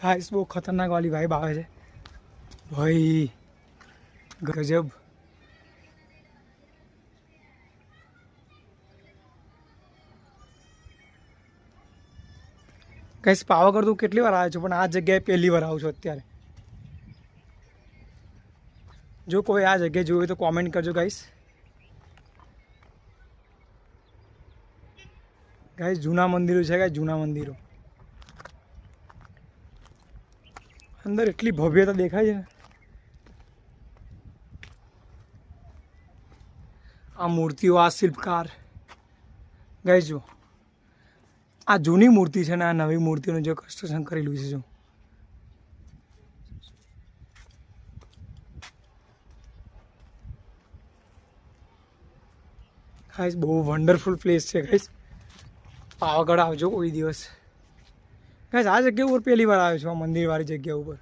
Guys वो खतरनाक वाली वाइब आवे છે ભાઈ, ગજબ। ગાइस પાવાગઢ તો કેટલી વાર આવ્યો છું, પણ આ જગ્યાએ પહેલી વાર આવું છું અત્યારે। જો કોઈ આ જગ્યાએ જોયું તો કોમેન્ટ કરજો ગાइस। ગાइस જૂના મંદિરો છે ગાइस, જૂના મંદિરો અંદર એટલી ભવ્યતા દેખાય છે ને। આ મૂર્તિઓ, આ શિલ્પકાર ગાइस જો આ જૂની મૂર્તિ છે ને આ નવી મૂર્તિઓનું જે કન્સ્ટ્રક્શન કરેલું છે જો ગાइस બહુ વન્ડરફુલ પ્લેસ છે ગાइस। પાવાગઢ આવજો કોઈ દિવસ ગાइस। આ જગ્યા ઉપર પહેલી વાર આવ્યો છું, આ મંદિરવાળી જગ્યા ઉપર।